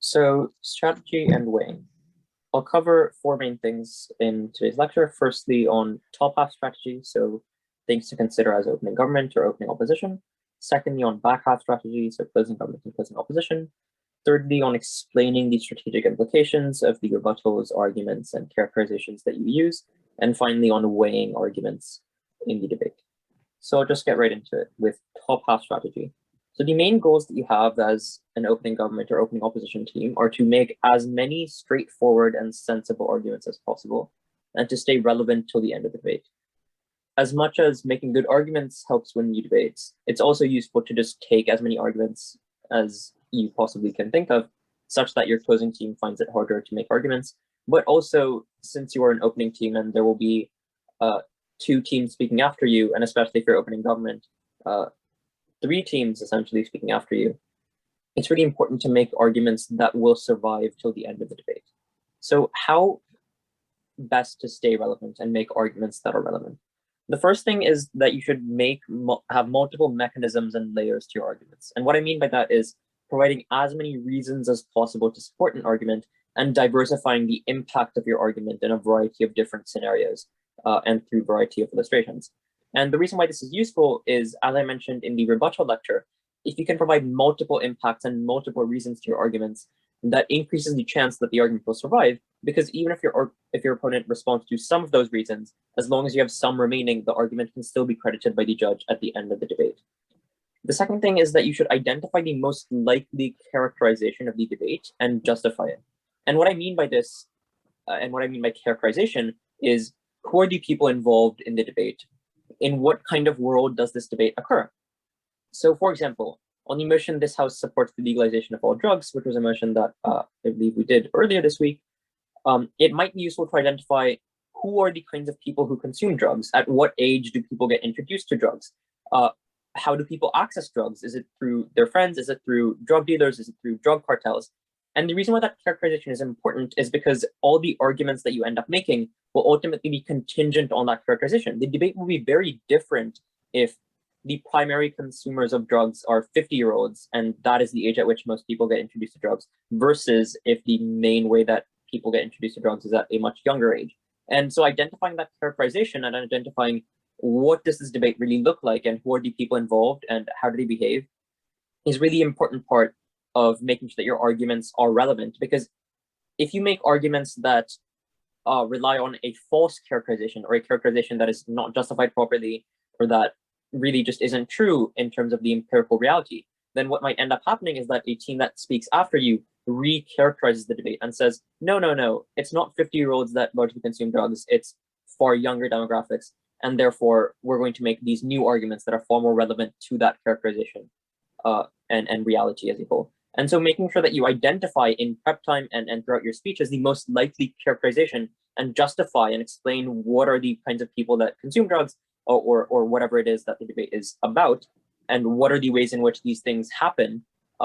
So strategy and weighing. I'll cover four main things in today's lecture. Firstly, on top half strategy, so things to consider as opening government or opening opposition. Secondly, on back half strategy, so closing government and closing opposition. Thirdly, on explaining the strategic implications of the rebuttals, arguments, and characterizations that you use. And finally, on weighing arguments in the debate. So I'll just get right into it with top half strategy. So the main goals that you have as an opening government or opening opposition team are to make as many straightforward and sensible arguments as possible and to stay relevant till the end of the debate. As much as making good arguments helps win you debates, it's also useful to just take as many arguments as you possibly can think of, such that your closing team finds it harder to make arguments. But also, since you are an opening team and there will be two teams speaking after you, and especially if you're opening government, three teams essentially speaking after you, it's really important to make arguments that will survive till the end of the debate. So how best to stay relevant and make arguments that are relevant? The first thing is that you should have multiple mechanisms and layers to your arguments. And what I mean by that is providing as many reasons as possible to support an argument and diversifying the impact of your argument in a variety of different scenarios and through a variety of illustrations. And the reason why this is useful is, as I mentioned in the rebuttal lecture, if you can provide multiple impacts and multiple reasons to your arguments, that increases the chance that the argument will survive, because even if your opponent responds to some of those reasons, as long as you have some remaining, the argument can still be credited by the judge at the end of the debate. The second thing is that you should identify the most likely characterization of the debate and justify it. And what I mean by this, and what I mean by characterization, is who are the people involved in the debate? In what kind of world does this debate occur? So, for example, on the motion, this House supports the legalization of all drugs, which was a motion that I believe we did earlier this week. It might be useful to identify who are the kinds of people who consume drugs. At what age do people get introduced to drugs? How do people access drugs? Is it through their friends? Is it through drug dealers? Is it through drug cartels? And the reason why that characterization is important is because all the arguments that you end up making will ultimately be contingent on that characterization. The debate will be very different if the primary consumers of drugs are 50-year-olds, and that is the age at which most people get introduced to drugs, versus if the main way that people get introduced to drugs is at a much younger age. And so identifying that characterization and identifying what does this debate really look like and who are the people involved and how do they behave is really important part of making sure that your arguments are relevant. Because if you make arguments that rely on a false characterization or a characterization that is not justified properly or that really just isn't true in terms of the empirical reality, then what might end up happening is that a team that speaks after you recharacterizes the debate and says, no, it's not 50-year-olds that largely consume drugs, it's far younger demographics, and therefore we're going to make these new arguments that are far more relevant to that characterization and reality as a whole. And so making sure that you identify in prep time and throughout your speech as the most likely characterization and justify and explain what are the kinds of people that consume drugs or whatever it is that the debate is about, and what are the ways in which these things happen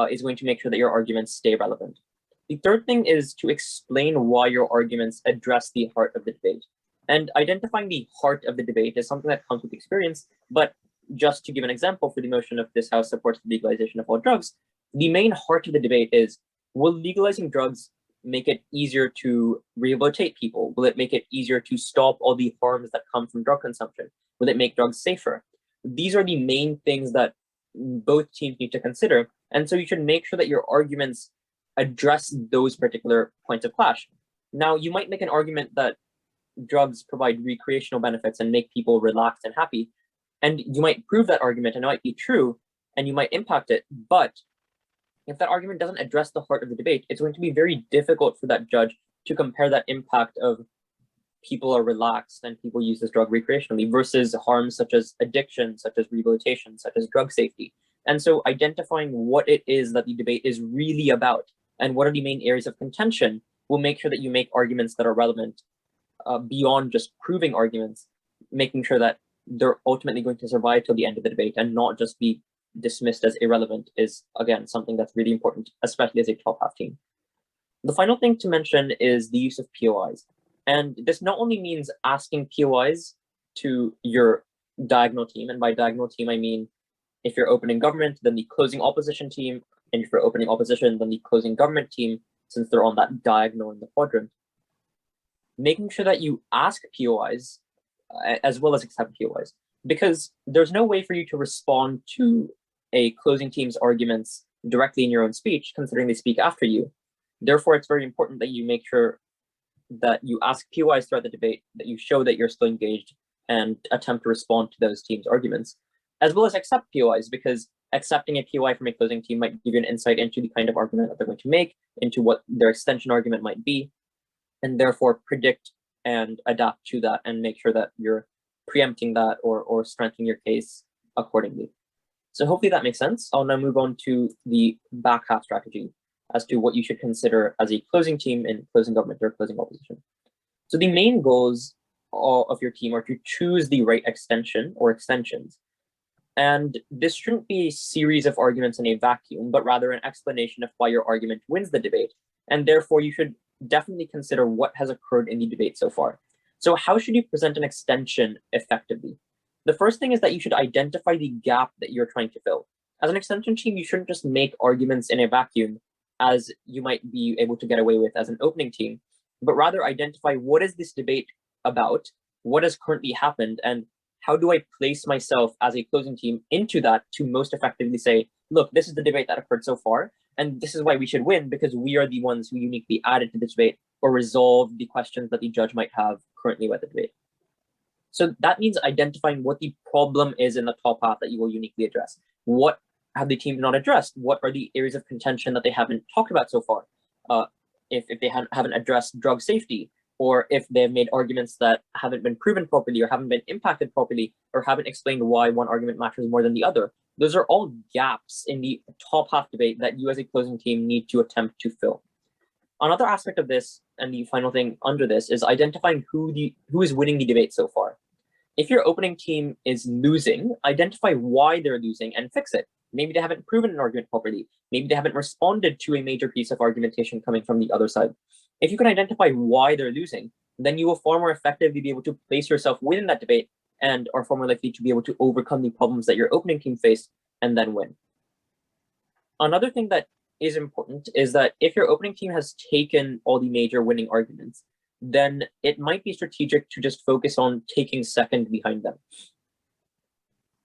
is going to make sure that your arguments stay relevant. The third thing is to explain why your arguments address the heart of the debate. And identifying the heart of the debate is something that comes with experience, but just to give an example for the motion of this House supports the legalization of all drugs, the main heart of the debate is, will legalizing drugs make it easier to rehabilitate people? Will it make it easier to stop all the harms that come from drug consumption? Will it make drugs safer? These are the main things that both teams need to consider. And so you should make sure that your arguments address those particular points of clash. Now, you might make an argument that drugs provide recreational benefits and make people relaxed and happy. And you might prove that argument and it might be true and you might impact it. But if that argument doesn't address the heart of the debate, it's going to be very difficult for that judge to compare that impact of people are relaxed and people use this drug recreationally versus harms such as addiction, such as rehabilitation, such as drug safety. And so identifying what it is that the debate is really about and what are the main areas of contention will make sure that you make arguments that are relevant beyond just proving arguments, making sure that they're ultimately going to survive till the end of the debate and not just be dismissed as irrelevant is, again, something that's really important, especially as a top half team. The final thing to mention is the use of POIs. And this not only means asking POIs to your diagonal team, and by diagonal team, I mean if you're opening government, then the closing opposition team, and if you're opening opposition, then the closing government team since they're on that diagonal in the quadrant. Making sure that you ask POIs as well as accept POIs, because there's no way for you to respond to a closing team's arguments directly in your own speech, considering they speak after you. Therefore, it's very important that you make sure that you ask POIs throughout the debate, that you show that you're still engaged and attempt to respond to those teams' arguments, as well as accept POIs, because accepting a POI from a closing team might give you an insight into the kind of argument that they're going to make, into what their extension argument might be, and therefore predict and adapt to that and make sure that you're preempting that or strengthening your case accordingly. So hopefully that makes sense. I'll now move on to the back half strategy as to what you should consider as a closing team in closing government or closing opposition. So the main goals of your team are to choose the right extension or extensions. And this shouldn't be a series of arguments in a vacuum, but rather an explanation of why your argument wins the debate. And therefore, you should definitely consider what has occurred in the debate so far. So how should you present an extension effectively? The first thing is that you should identify the gap that you're trying to fill. As an extension team, you shouldn't just make arguments in a vacuum, as you might be able to get away with as an opening team, but rather identify what is this debate about, what has currently happened, and how do I place myself as a closing team into that to most effectively say, look, this is the debate that occurred so far, and this is why we should win, because we are the ones who uniquely added to the debate or resolved the questions that the judge might have currently with the debate. So that means identifying what the problem is in the top half that you will uniquely address. What have the teams not addressed? What are the areas of contention that they haven't talked about so far? If they haven't addressed drug safety, or if they've made arguments that haven't been proven properly or haven't been impacted properly, or haven't explained why one argument matters more than the other. Those are all gaps in the top half debate that you as a closing team need to attempt to fill. Another aspect of this, and the final thing under this, is identifying who is winning the debate so far. If your opening team is losing, identify why they're losing and fix it. Maybe they haven't proven an argument properly. Maybe they haven't responded to a major piece of argumentation coming from the other side. If you can identify why they're losing, then you will far more effectively be able to place yourself within that debate and are far more likely to be able to overcome the problems that your opening team faced and then win. Another thing that is important is that if your opening team has taken all the major winning arguments, then it might be strategic to just focus on taking second behind them.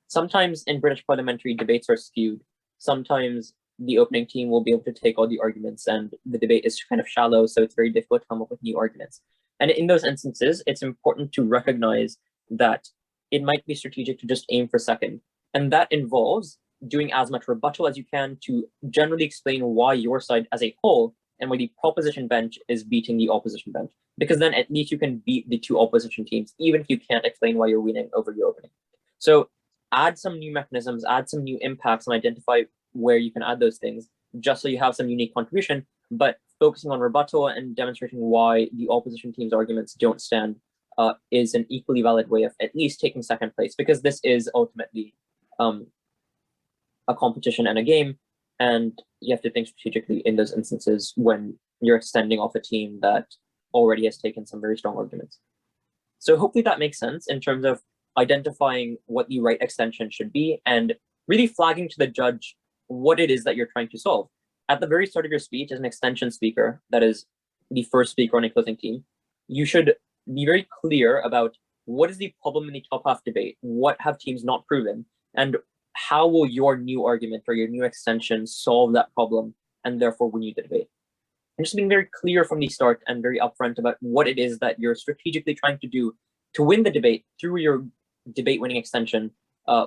Sometimes in British parliamentary debates are skewed. Sometimes the opening team will be able to take all the arguments and the debate is kind of shallow, so it's very difficult to come up with new arguments. And in those instances, it's important to recognize that it might be strategic to just aim for second. And that involves doing as much rebuttal as you can to generally explain why your side as a whole and why the proposition bench is beating the opposition bench. Because then at least you can beat the two opposition teams, even if you can't explain why you're winning over your opening. So add some new mechanisms, add some new impacts, and identify where you can add those things, just so you have some unique contribution, but focusing on rebuttal and demonstrating why the opposition team's arguments don't stand is an equally valid way of at least taking second place, because this is ultimately a competition and a game, and you have to think strategically in those instances when you're extending off a team that already has taken some very strong arguments. So hopefully that makes sense in terms of identifying what the right extension should be and really flagging to the judge what it is that you're trying to solve. At the very start of your speech, as an extension speaker, that is the first speaker on a closing team, you should be very clear about what is the problem in the top half debate, what have teams not proven, and how will your new argument or your new extension solve that problem and therefore win you the debate. And just being very clear from the start and very upfront about what it is that you're strategically trying to do to win the debate through your debate winning extension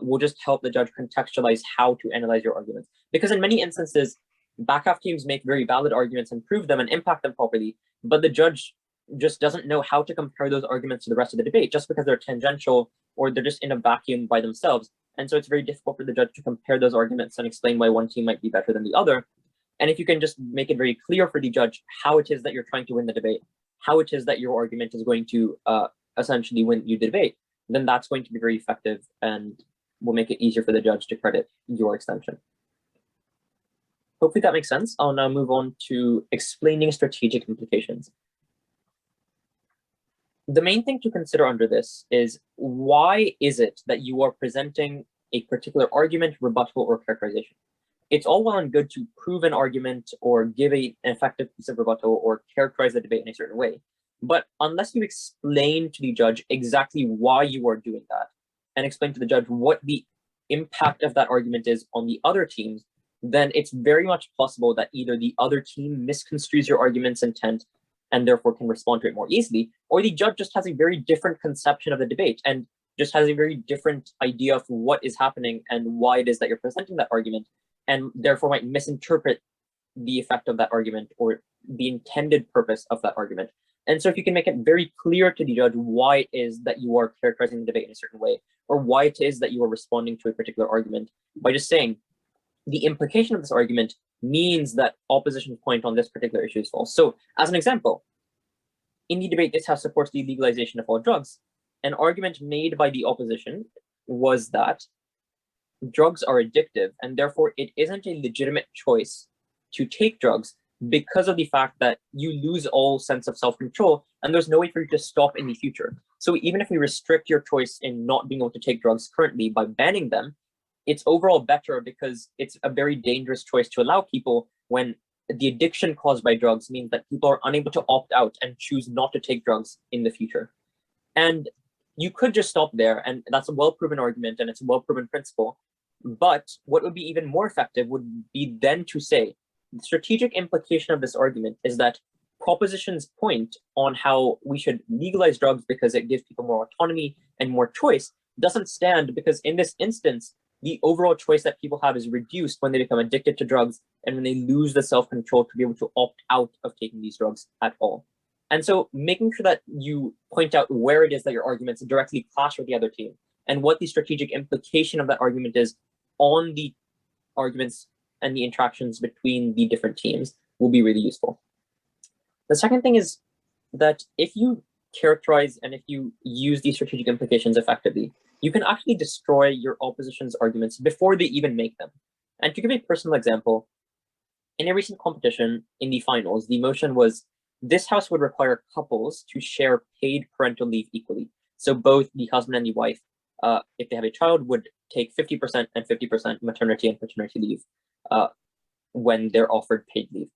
will just help the judge contextualize how to analyze your arguments. Because in many instances, back half teams make very valid arguments and prove them and impact them properly, but the judge just doesn't know how to compare those arguments to the rest of the debate just because they're tangential or they're just in a vacuum by themselves. And so it's very difficult for the judge to compare those arguments and explain why one team might be better than the other. And if you can just make it very clear for the judge how it is that you're trying to win the debate, how it is that your argument is going to essentially win you the debate, then that's going to be very effective and will make it easier for the judge to credit your extension. Hopefully that makes sense. I'll now move on to explaining strategic implications. The main thing to consider under this is why is it that you are presenting a particular argument, rebuttal, or characterization? it's all well and good to prove an argument or give an effective piece of rebuttal or characterize the debate in a certain way. But unless you explain to the judge exactly why you are doing that and explain to the judge what the impact of that argument is on the other teams, then it's very much possible that either the other team misconstrues your argument's intent and therefore can respond to it more easily, or the judge just has a very different conception of the debate and just has a very different idea of what is happening and why it is that you're presenting that argument, and therefore might misinterpret the effect of that argument or the intended purpose of that argument. And so if you can make it very clear to the judge why it is that you are characterizing the debate in a certain way, or why it is that you are responding to a particular argument, by just saying the implication of this argument means that opposition's point on this particular issue is false. So as an example, in the debate, this house supports the legalization of all drugs. An argument made by the opposition was that drugs are addictive, and therefore it isn't a legitimate choice to take drugs because of the fact that you lose all sense of self-control and there's no way for you to stop in the future. So even if we restrict your choice in not being able to take drugs currently by banning them, it's overall better because it's a very dangerous choice to allow people when the addiction caused by drugs means that people are unable to opt out and choose not to take drugs in the future. And you could just stop there, and that's a well-proven argument and it's a well-proven principle. But what would be even more effective would be then to say, the strategic implication of this argument is that proposition's point on how we should legalize drugs because it gives people more autonomy and more choice doesn't stand, because in this instance, the overall choice that people have is reduced when they become addicted to drugs and when they lose the self-control to be able to opt out of taking these drugs at all. And so making sure that you point out where it is that your arguments directly clash with the other team and what the strategic implication of that argument is on the arguments and the interactions between the different teams will be really useful. The second thing is that if you characterize and if you use these strategic implications effectively, you can actually destroy your opposition's arguments before they even make them. And to give a personal example, in a recent competition in the finals, the motion was this house would require couples to share paid parental leave equally. So both the husband and the wife, if they have a child, would take 50% and 50% maternity and paternity leave when they're offered paid leave.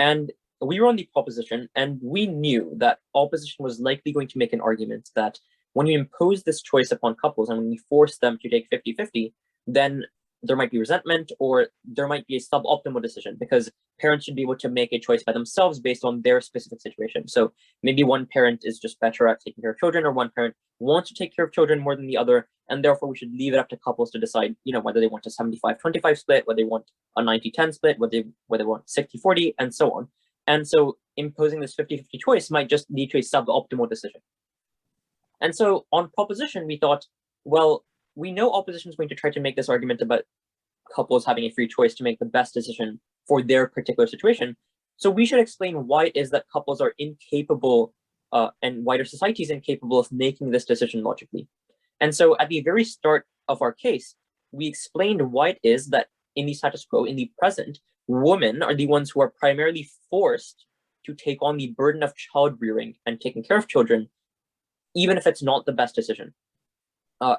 And we were on the proposition, and we knew that opposition was likely going to make an argument that when you impose this choice upon couples and when you force them to take 50-50, then there might be resentment or there might be a suboptimal decision, because parents should be able to make a choice by themselves based on their specific situation. So maybe one parent is just better at taking care of children, or one parent wants to take care of children more than the other, and therefore we should leave it up to couples to decide, whether they want a 75-25 split, whether they want a 90-10 split, whether they want 60-40, and so on. And so imposing this 50-50 choice might just lead to a suboptimal decision. And so on proposition, we thought, well, we know opposition is going to try to make this argument about couples having a free choice to make the best decision for their particular situation. So we should explain why it is that couples are incapable and wider society is incapable of making this decision logically. And so at the very start of our case, we explained why it is that in the status quo, in the present, women are the ones who are primarily forced to take on the burden of child rearing and taking care of children, even if it's not the best decision.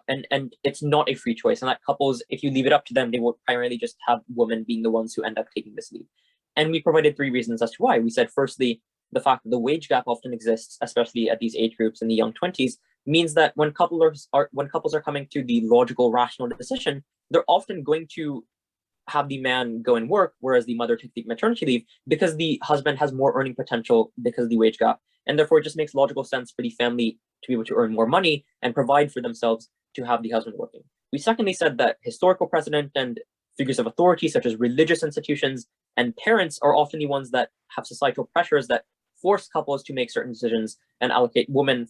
And it's not a free choice, and that couples, if you leave it up to them, they will primarily just have women being the ones who end up taking this leave. And we provided 3 reasons as to why. We said, firstly, the fact that the wage gap often exists, especially at these age groups in the young 20s, means that when couples are coming to the logical, rational decision, they're often going to have the man go and work, whereas the mother takes the maternity leave, because the husband has more earning potential because of the wage gap. And therefore, it just makes logical sense for the family to be able to earn more money and provide for themselves to have the husband working. We secondly said that historical precedent and figures of authority, such as religious institutions and parents, are often the ones that have societal pressures that force couples to make certain decisions and allocate women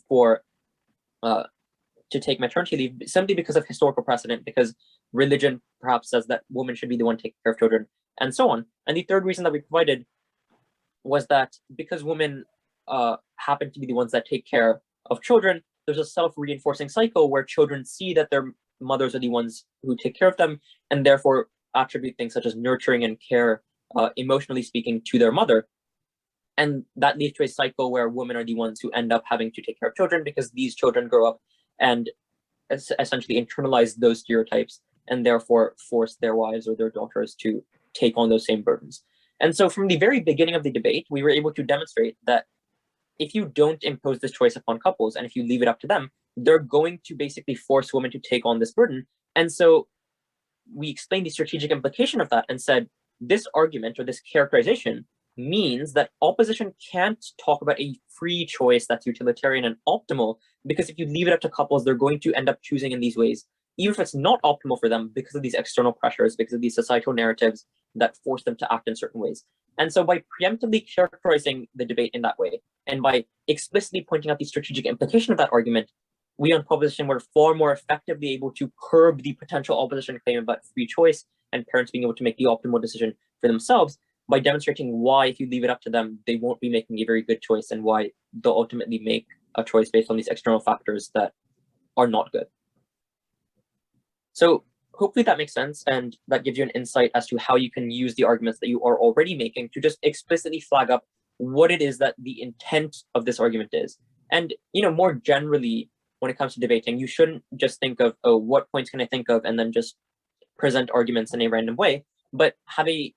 to take maternity leave simply because of historical precedent, because religion perhaps says that women should be the one taking care of children, and so on. And the third reason that we provided was that because women happen to be the ones that take care of children, there's a self-reinforcing cycle where children see that their mothers are the ones who take care of them, and therefore attribute things such as nurturing and care, emotionally speaking, to their mother. And that leads to a cycle where women are the ones who end up having to take care of children, because these children grow up and essentially internalize those stereotypes and therefore force their wives or their daughters to take on those same burdens. And so from the very beginning of the debate, we were able to demonstrate that if you don't impose this choice upon couples and if you leave it up to them, they're going to basically force women to take on this burden. And so we explained the strategic implication of that and said, this argument or this characterization means that opposition can't talk about a free choice that's utilitarian and optimal, because if you leave it up to couples, they're going to end up choosing in these ways, even if it's not optimal for them because of these external pressures, because of these societal narratives that force them to act in certain ways. And so by preemptively characterizing the debate in that way, and by explicitly pointing out the strategic implication of that argument, we on proposition were far more effectively able to curb the potential opposition claim about free choice and parents being able to make the optimal decision for themselves by demonstrating why, if you leave it up to them, they won't be making a very good choice, and why they'll ultimately make a choice based on these external factors that are not good. So hopefully that makes sense, and that gives you an insight as to how you can use the arguments that you are already making to just explicitly flag up what it is that the intent of this argument is. And more generally, when it comes to debating, you shouldn't just think of, oh, what points can I think of, and then just present arguments in a random way, but have a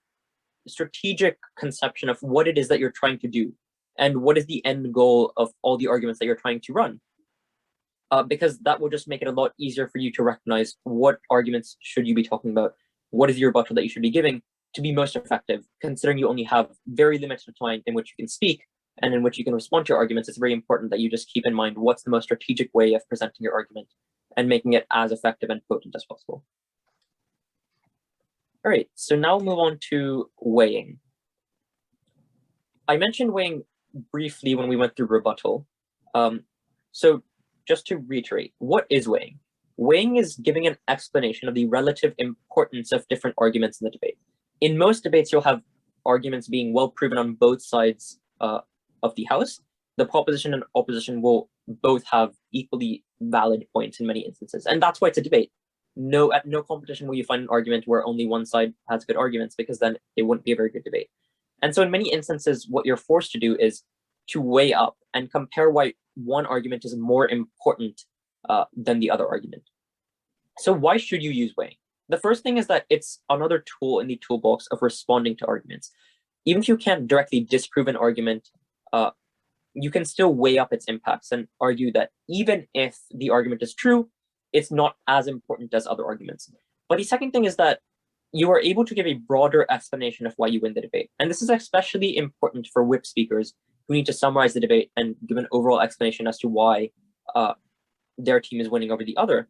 strategic conception of what it is that you're trying to do and what is the end goal of all the arguments that you're trying to run. Because that will just make it a lot easier for you to recognize what arguments should you be talking about, what is your rebuttal that you should be giving to be most effective, considering you only have very limited time in which you can speak and in which you can respond to your arguments. It's very important that you just keep in mind what's the most strategic way of presenting your argument and making it as effective and potent as possible. All right, so now we'll move on to weighing. I mentioned weighing briefly when we went through rebuttal. So just to reiterate, what is weighing? Weighing is giving an explanation of the relative importance of different arguments in the debate. In most debates, you'll have arguments being well proven on both sides of the house. The proposition and opposition will both have equally valid points in many instances, and that's why it's a debate. At no competition will you find an argument where only one side has good arguments, because then it wouldn't be a very good debate. And so in many instances, what you're forced to do is to weigh up and compare why one argument is more important than the other argument. So why should you use weighing? The first thing is that it's another tool in the toolbox of responding to arguments. Even if you can't directly disprove an argument, you can still weigh up its impacts and argue that even if the argument is true, it's not as important as other arguments. But the second thing is that you are able to give a broader explanation of why you win the debate. And this is especially important for whip speakers who need to summarize the debate and give an overall explanation as to why their team is winning over the other.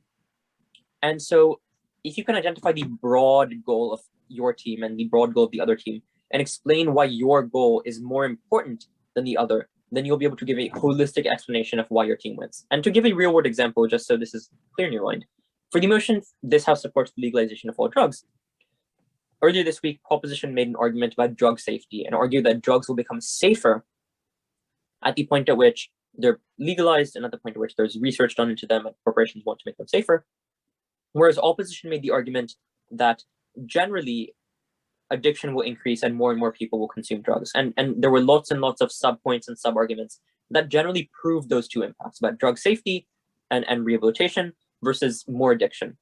And so if you can identify the broad goal of your team and the broad goal of the other team and explain why your goal is more important than the other, then you'll be able to give a holistic explanation of why your team wins. And to give a real-world example, just so this is clear in your mind, for the motion, this House supports the legalization of all drugs. Earlier this week, proposition made an argument about drug safety and argued that drugs will become safer at the point at which they're legalized and at the point at which there's research done into them and corporations want to make them safer. Whereas opposition made the argument that generally addiction will increase and more people will consume drugs. And there were lots and lots of sub-points and sub-arguments that generally prove those two impacts about drug safety and rehabilitation versus more addiction.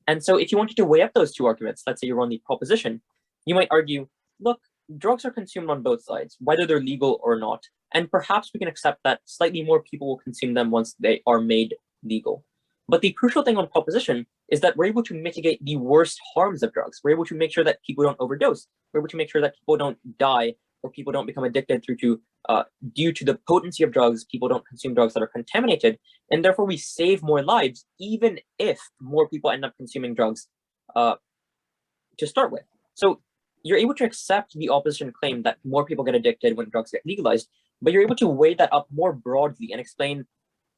And so if you wanted to weigh up those two arguments, let's say you're on the proposition, you might argue, look, drugs are consumed on both sides, whether they're legal or not. And perhaps we can accept that slightly more people will consume them once they are made legal. But the crucial thing on proposition is that we're able to mitigate the worst harms of drugs. We're able to make sure that people don't overdose. We're able to make sure that people don't die or people don't become addicted due to the potency of drugs. People don't consume drugs that are contaminated. And therefore, we save more lives, even if more people end up consuming drugs to start with. So you're able to accept the opposition claim that more people get addicted when drugs get legalized, but you're able to weigh that up more broadly and explain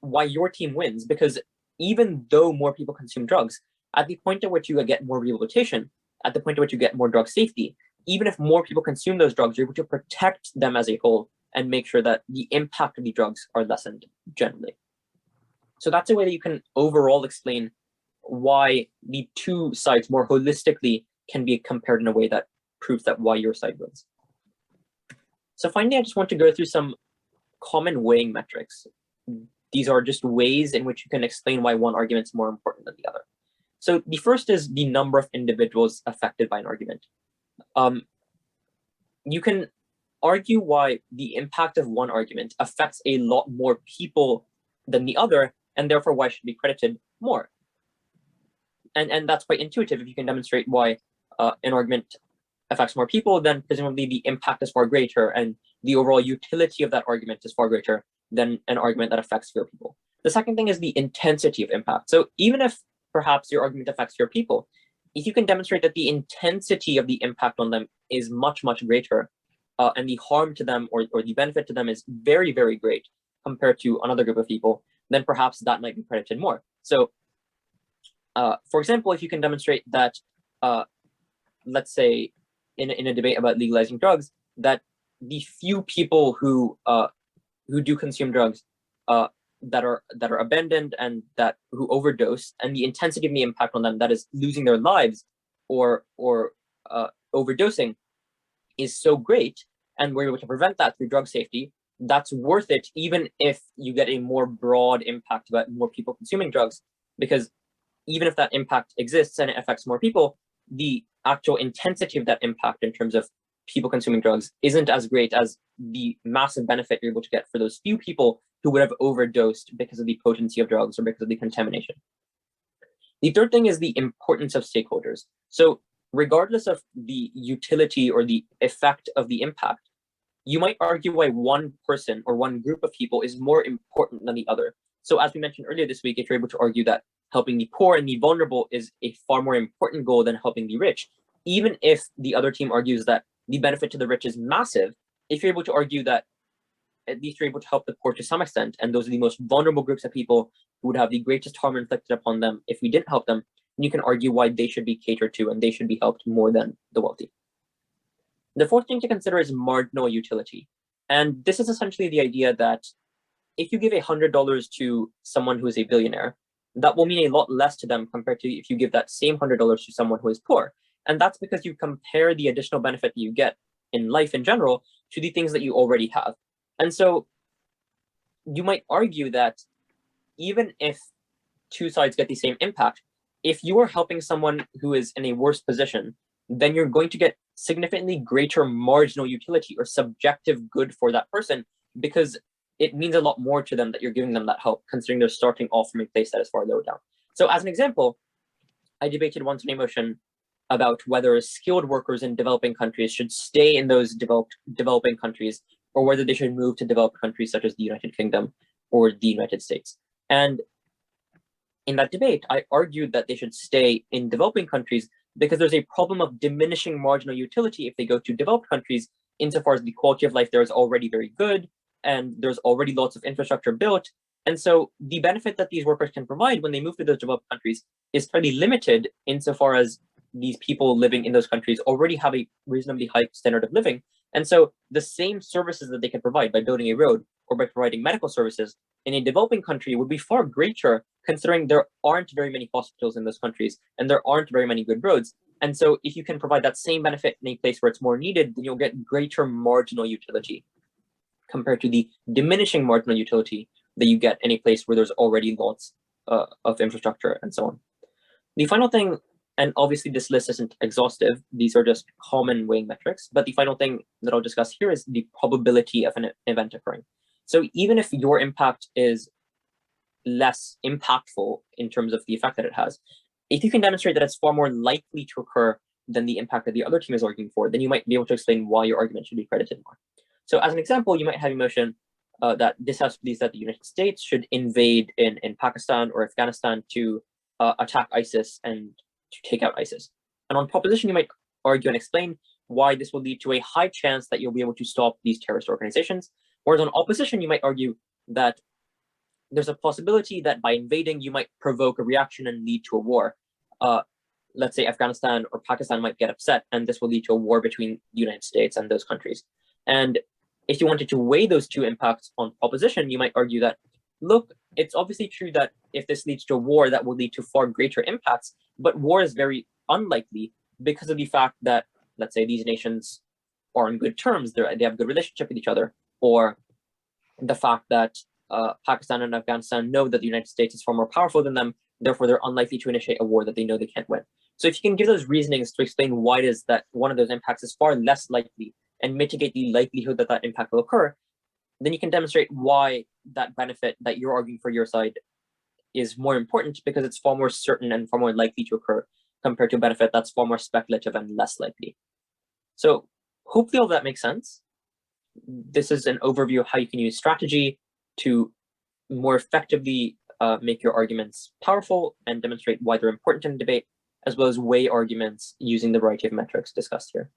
why your team wins, because even though more people consume drugs, at the point at which you get more rehabilitation, at the point at which you get more drug safety, even if more people consume those drugs, you're able to protect them as a whole and make sure that the impact of the drugs are lessened generally. So that's a way that you can overall explain why the two sides more holistically can be compared in a way that proves that why your side wins. So finally, I just want to go through some common weighing metrics. These are just ways in which you can explain why one argument is more important than the other. So the first is the number of individuals affected by an argument. you can argue why the impact of one argument affects a lot more people than the other, and therefore why it should be credited more. And that's quite intuitive. If you can demonstrate why an argument affects more people, then presumably the impact is far greater, and the overall utility of that argument is far greater than an argument that affects fewer people. The second thing is the intensity of impact. So even if perhaps your argument affects fewer people, if you can demonstrate that the intensity of the impact on them is much, much greater, and the harm to them or the benefit to them is very, very great compared to another group of people, then perhaps that might be credited more. So, for example, if you can demonstrate that, let's say, in a debate about legalizing drugs, that the few people who do consume drugs that are abandoned and who overdose, and the intensity of the impact on them, that is losing their lives or overdosing, is so great, and we're able to prevent that through drug safety, that's worth it, even if you get a more broad impact about more people consuming drugs, because even if that impact exists and it affects more people, the actual intensity of that impact in terms of people consuming drugs isn't as great as the massive benefit you're able to get for those few people who would have overdosed because of the potency of drugs or because of the contamination. The third thing is the importance of stakeholders. So regardless of the utility or the effect of the impact, you might argue why one person or one group of people is more important than the other. So as we mentioned earlier this week, if you're able to argue that helping the poor and the vulnerable is a far more important goal than helping the rich, even if the other team argues that the benefit to the rich is massive, if you're able to argue that at least you're able to help the poor to some extent, and those are the most vulnerable groups of people who would have the greatest harm inflicted upon them if we didn't help them, you can argue why they should be catered to and they should be helped more than the wealthy. The fourth thing to consider is marginal utility. And this is essentially the idea that if you give $100 to someone who is a billionaire, that will mean a lot less to them compared to if you give that same $100 to someone who is poor. And that's because you compare the additional benefit that you get in life in general to the things that you already have. And so you might argue that even if two sides get the same impact, if you are helping someone who is in a worse position, then you're going to get significantly greater marginal utility or subjective good for that person, because it means a lot more to them that you're giving them that help, considering they're starting off from a place that is far lower down. So as an example, I debated once in a motion about whether skilled workers in developing countries should stay in those developing countries, or whether they should move to developed countries such as the United Kingdom or the United States. And in that debate, I argued that they should stay in developing countries because there's a problem of diminishing marginal utility if they go to developed countries, insofar as the quality of life there is already very good, and there's already lots of infrastructure built. And so the benefit that these workers can provide when they move to those developed countries is fairly limited, insofar as these people living in those countries already have a reasonably high standard of living. And so the same services that they can provide by building a road or by providing medical services in a developing country would be far greater, considering there aren't very many hospitals in those countries and there aren't very many good roads. And so if you can provide that same benefit in a place where it's more needed, then you'll get greater marginal utility compared to the diminishing marginal utility that you get in a place where there's already lots of infrastructure and so on. The final thing, and obviously this list isn't exhaustive, these are just common weighing metrics, but the final thing that I'll discuss here is the probability of an event occurring. So even if your impact is less impactful in terms of the effect that it has, if you can demonstrate that it's far more likely to occur than the impact that the other team is arguing for, then you might be able to explain why your argument should be credited more. So as an example, you might have a motion that this House believes that the United States should invade in Pakistan or Afghanistan to attack ISIS and to take out ISIS. And on proposition, you might argue and explain why this will lead to a high chance that you'll be able to stop these terrorist organizations. Whereas on opposition, you might argue that there's a possibility that by invading, you might provoke a reaction and lead to a war. Let's say Afghanistan or Pakistan might get upset, and this will lead to a war between the United States and those countries. And if you wanted to weigh those two impacts on proposition, you might argue that, look, it's obviously true that if this leads to a war, that will lead to far greater impacts, but war is very unlikely because of the fact that, let's say, these nations are on good terms, they have a good relationship with each other, or the fact that Pakistan and Afghanistan know that the United States is far more powerful than them, therefore they're unlikely to initiate a war that they know they can't win. So if you can give those reasonings to explain why it is that one of those impacts is far less likely and mitigate the likelihood that that impact will occur, then you can demonstrate why that benefit that you're arguing for your side is more important, because it's far more certain and far more likely to occur compared to a benefit that's far more speculative and less likely. So hopefully all that makes sense. This is an overview of how you can use strategy to more effectively make your arguments powerful and demonstrate why they're important in debate, as well as weigh arguments using the variety of metrics discussed here.